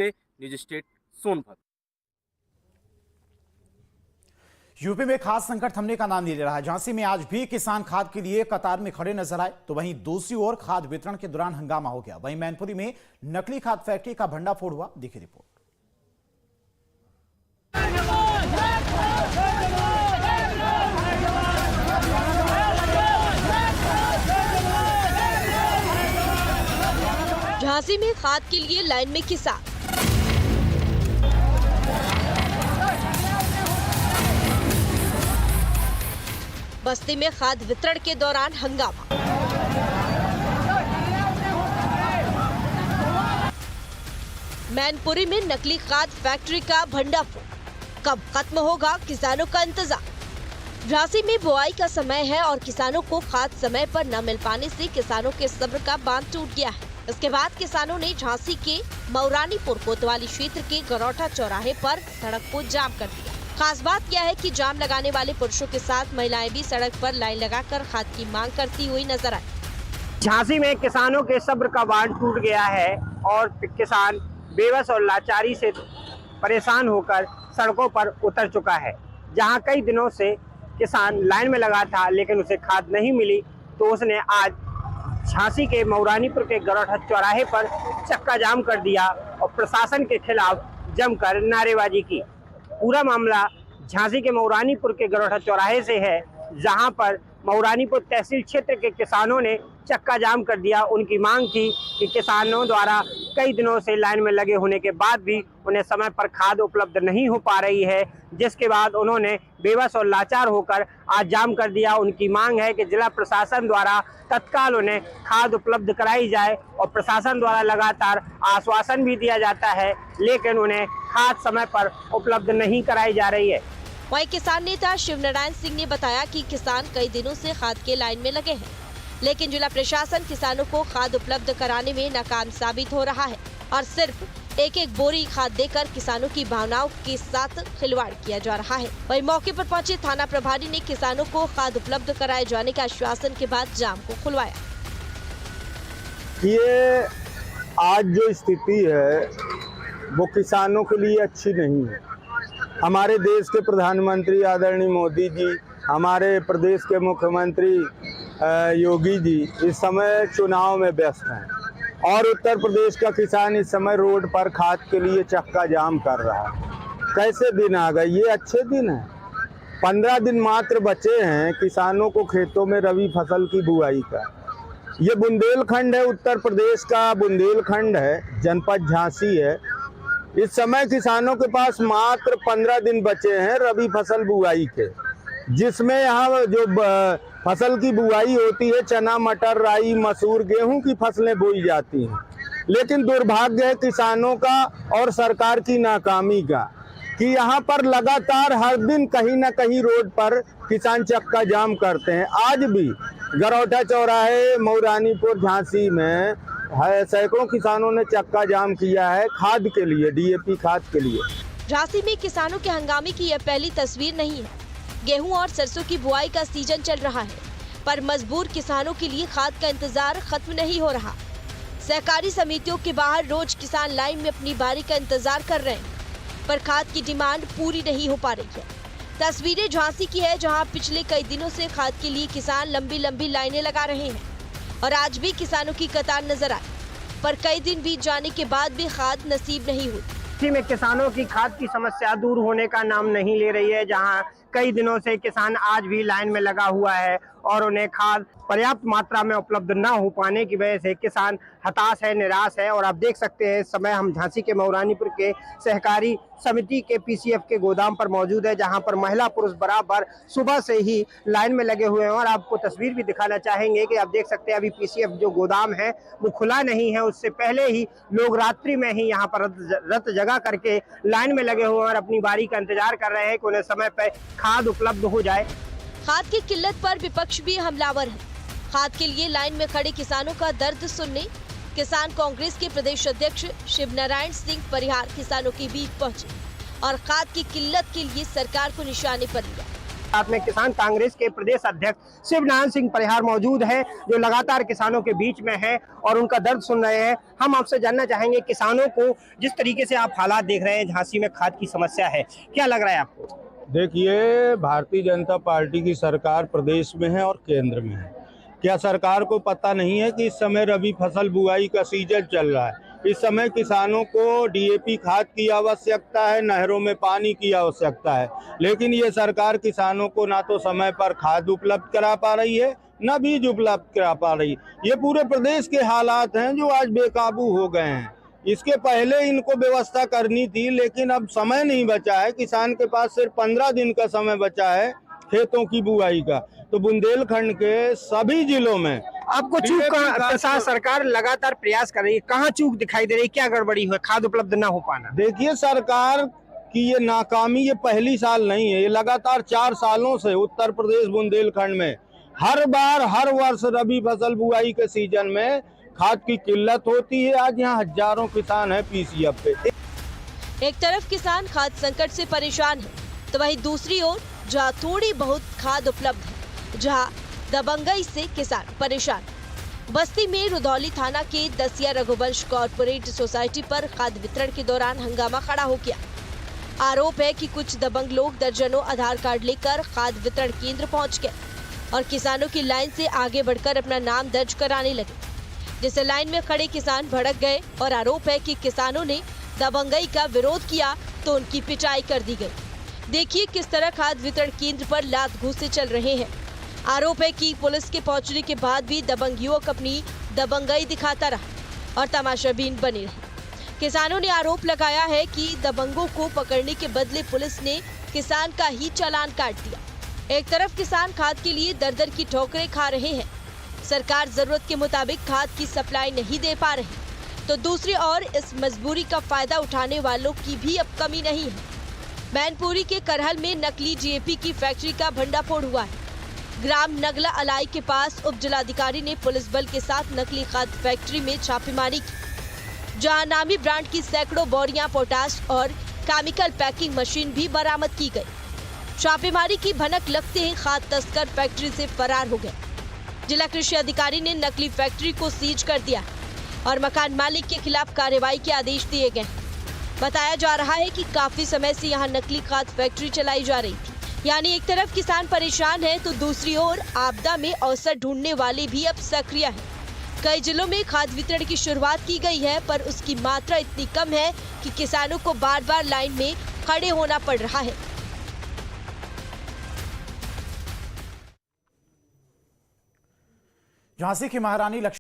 Apte, news state Sonbhadra. UP में खाद संकट थमने का नाम नहीं ले रहा है। झांसी में आज भी किसान खाद के लिए कतार में खड़े नजर आए, तो वहीं दूसरी ओर खाद वितरण के दौरान हंगामा हो गया। वहीं मैनपुरी में नकली खाद फैक्ट्री का भंडाफोड़ हुआ। देखिए रिपोर्ट। झांसी में खाद के लिए लाइन में किसान। बस्ती में खाद वितरण के दौरान हंगामा। मैनपुरी में नकली खाद फैक्ट्री का भंडाफोड़। कब खत्म होगा किसानों का इंतजार। झांसी में बुआई का समय है और किसानों को खाद समय पर न मिल पाने से किसानों के सब्र का बांध टूट गया है। इसके बाद किसानों ने झांसी के मौरानीपुर कोतवाली क्षेत्र के गरौठा चौराहे पर सड़क को जाम कर दिया। खास बात यह है कि जाम लगाने वाले पुरुषों के साथ महिलाएं भी सड़क पर लाइन लगाकर खाद की मांग करती हुई नजर आई। झांसी में किसानों के सब्र का बांध टूट गया है और किसान बेबस और लाचारी से परेशान होकर सड़कों पर उतर चुका है। जहां कई दिनों से किसान लाइन में लगा था लेकिन उसे खाद नहीं मिली, तो उसने आज झांसी के मौरानीपुर के गरौठा चौराहे पर चक्का जाम कर दिया और प्रशासन के खिलाफ जमकर नारेबाजी की। पूरा मामला झांसी के मौरानीपुर के गरौठा चौराहे से है, जहां पर मौरानीपुर तहसील क्षेत्र के किसानों ने चक्का जाम कर दिया। उनकी मांग थी कि किसानों द्वारा कई दिनों से लाइन में लगे होने के बाद भी उन्हें समय पर खाद उपलब्ध नहीं हो पा रही है, जिसके बाद उन्होंने बेबस और लाचार होकर आज जाम कर दिया। उनकी मांग है कि जिला प्रशासन द्वारा तत्काल उन्हें खाद उपलब्ध कराई जाए और प्रशासन द्वारा लगातार आश्वासन भी दिया जाता है, लेकिन उन्हें खाद समय पर उपलब्ध नहीं कराई जा रही है। वहीं किसान नेता शिवनारायण सिंह ने बताया कि किसान कई दिनों से खाद के लाइन में लगे हैं, लेकिन जिला प्रशासन किसानों को खाद उपलब्ध कराने में नाकाम साबित हो रहा है और सिर्फ एक एक बोरी खाद देकर किसानों की भावनाओं के साथ खिलवाड़ किया जा रहा है। वहीं मौके पर पहुंचे थाना प्रभारी ने किसानों को खाद उपलब्ध कराए जाने का आश्वासन के बाद जाम को खुलवाया। ये आज जो स्थिति है वो किसानों के लिए अच्छी नहीं है। हमारे देश के प्रधानमंत्री आदरणीय मोदी जी, हमारे प्रदेश के मुख्यमंत्री योगी जी इस समय चुनाव में व्यस्त हैं और उत्तर प्रदेश का किसान इस समय रोड पर खाद के लिए चक्का जाम कर रहा है। कैसे दिन आ गए? ये अच्छे दिन हैं। 15 दिन मात्र बचे हैं किसानों को खेतों में रबी फसल की बुआई का। ये बुंदेलखंड है, उत्तर प्रदेश का बुंदेलखंड है, जनपद झांसी है। इस समय किसानों के पास मात्र 15 दिन बचे हैं रबी फसल बुआई के, जिसमें यहाँ जो फसल की बुआई होती है चना, मटर, राई, मसूर, गेहूं की फसलें बोई जाती हैं। लेकिन दुर्भाग्य है किसानों का और सरकार की नाकामी का कि यहाँ पर लगातार हर दिन कहीं ना कहीं रोड पर किसान चक्का जाम करते हैं। आज भी गरौठा चौराहे मौरानीपुर झांसी में सैकड़ों किसानों ने चक्का जाम किया है खाद के लिए, डीएपी खाद के लिए। झांसी में किसानों के हंगामे की यह पहली तस्वीर नहीं है। गेहूं और सरसों की बुआई का सीजन चल रहा है, पर मजबूर किसानों के लिए खाद का इंतजार खत्म नहीं हो रहा। सहकारी समितियों के बाहर रोज किसान लाइन में अपनी बारी का इंतजार कर रहे हैं, पर खाद की डिमांड पूरी नहीं हो पा रही है। तस्वीरें झांसी की है, जहां पिछले कई दिनों से खाद के लिए किसान लंबी लंबी लाइनें लगा रहे हैं और आज भी किसानों की कतार नजर आई, पर कई दिन बीत जाने के बाद भी खाद नसीब नहीं हुई। झांसी में किसानों की खाद की समस्या दूर होने का नाम नहीं ले रही है, जहां कई दिनों से किसान आज भी लाइन में लगा हुआ है और उन्हें खाद पर्याप्त मात्रा में उपलब्ध न हो पाने की वजह से किसान हताश है, निराश है। और आप देख सकते हैं इस समय हम झांसी के मौरानीपुर के सहकारी समिति के पीसीएफ के गोदाम पर मौजूद है, जहां पर महिला पुरुष बराबर सुबह से ही लाइन में लगे हुए हैं। और आपको तस्वीर भी दिखाना चाहेंगे कि आप देख सकते हैं अभी पीसीएफ जो गोदाम है वो खुला नहीं है। उससे पहले ही लोग रात्रि में ही यहाँ पर रत जगह करके लाइन में लगे हुए और अपनी बारी का इंतजार कर रहे हैं कि उन्हें समय पर खाद उपलब्ध हो जाए। खाद की किल्लत पर विपक्ष भी हमलावर है। खाद के लिए लाइन में खड़े किसानों का दर्द सुनने किसान कांग्रेस के प्रदेश अध्यक्ष शिवनारायण सिंह परिहार किसानों के बीच पहुंचे और खाद की किल्लत के लिए सरकार को निशाने पर लिया। साथ में किसान कांग्रेस के प्रदेश अध्यक्ष शिवनारायण सिंह परिहार मौजूद है, जो लगातार किसानों के बीच में है और उनका दर्द सुन रहे हैं। हम आपसे जानना चाहेंगे, किसानों को जिस तरीके से आप हालात देख रहे हैं, झांसी में खाद की समस्या है, क्या लग रहा है आपको? देखिए, भारतीय जनता पार्टी की सरकार प्रदेश में है और केंद्र में है। क्या सरकार को पता नहीं है कि इस समय रबी फसल बुआई का सीजन चल रहा है? इस समय किसानों को डीएपी खाद की आवश्यकता है, नहरों में पानी की आवश्यकता है, लेकिन ये सरकार किसानों को ना तो समय पर खाद उपलब्ध करा पा रही है, न बीज उपलब्ध करा पा रही। ये पूरे प्रदेश के हालात हैं जो आज बेकाबू हो गए हैं। इसके पहले इनको व्यवस्था करनी थी, लेकिन अब समय नहीं बचा है। किसान के पास सिर्फ 15 दिन का समय बचा है खेतों की बुआई का। तो बुंदेलखंड के सभी जिलों में आपको चूक कहाँ? सरकार लगातार प्रयास कर रही है, कहाँ चूक दिखाई दे रही है, क्या गड़बड़ी हुई, खाद उपलब्ध ना हो पाना? देखिए, सरकार की ये नाकामी ये पहली साल नहीं है, ये लगातार 4 सालों से उत्तर प्रदेश बुंदेलखंड में हर बार हर वर्ष रबी फसल बुआई के सीजन में खाद की किल्लत होती है। आज यहाँ हजारों किसान हैं पीसीएफ पे। एक तरफ किसान खाद संकट से परेशान है, तो वहीं दूसरी ओर जहाँ थोड़ी बहुत खाद उपलब्ध है, जहाँ दबंगई से किसान परेशान। बस्ती में रुधौली थाना के दसिया रघुवंश कॉर्पोरेट सोसाइटी पर खाद वितरण के दौरान हंगामा खड़ा हो गया। आरोप है कि कुछ दबंग लोग दर्जनों आधार कार्ड लेकर खाद वितरण केंद्र पहुंच गए और किसानों की लाइन से आगे बढ़कर अपना नाम दर्ज कराने लगे, जिससे लाइन में खड़े किसान भड़क गए और आरोप है कि किसानों ने दबंगई का विरोध किया तो उनकी पिटाई कर दी गई। देखिए किस तरह खाद वितरण केंद्र पर लात घूंसे चल रहे हैं। आरोप है कि पुलिस के पहुंचने के बाद भी दबंग युवक अपनी दबंगई दिखाता रहा और तमाशाबीन बने रहे। किसानों ने आरोप लगाया है कि दबंगों को पकड़ने के बदले पुलिस ने किसान का ही चालान काट दिया। एक तरफ किसान खाद के लिए दर-दर की ठोकरें खा रहे हैं, सरकार जरूरत के मुताबिक खाद की सप्लाई नहीं दे पा रही, तो दूसरी ओर इस मजबूरी का फायदा उठाने वालों की भी अब कमी नहीं है। मैनपुरी के करहल में नकली डीएपी की फैक्ट्री का भंडाफोड़ हुआ है। ग्राम नगला अलाई के पास उप जिलाधिकारी ने पुलिस बल के साथ नकली खाद फैक्ट्री में छापेमारी की, जहां नामी ब्रांड की सैकड़ों बोरियां पोटाश और केमिकल पैकिंग मशीन भी बरामद की गई। छापेमारी की भनक लगते ही खाद तस्कर फैक्ट्री से फरार हो गए। जिला कृषि अधिकारी ने नकली फैक्ट्री को सीज कर दिया और मकान मालिक के खिलाफ कार्रवाई के आदेश दिए गए। बताया जा रहा है कि काफी समय से यहां नकली खाद फैक्ट्री चलाई जा रही थी। यानी एक तरफ किसान परेशान है, तो दूसरी ओर आपदा में अवसर ढूंढने वाले भी अब सक्रिय हैं। कई जिलों में खाद वितरण की शुरुआत की गई है, पर उसकी मात्रा इतनी कम है कि किसानों को बार बार लाइन में खड़े होना पड़ रहा है। झांसी की महारानी लक्ष्मी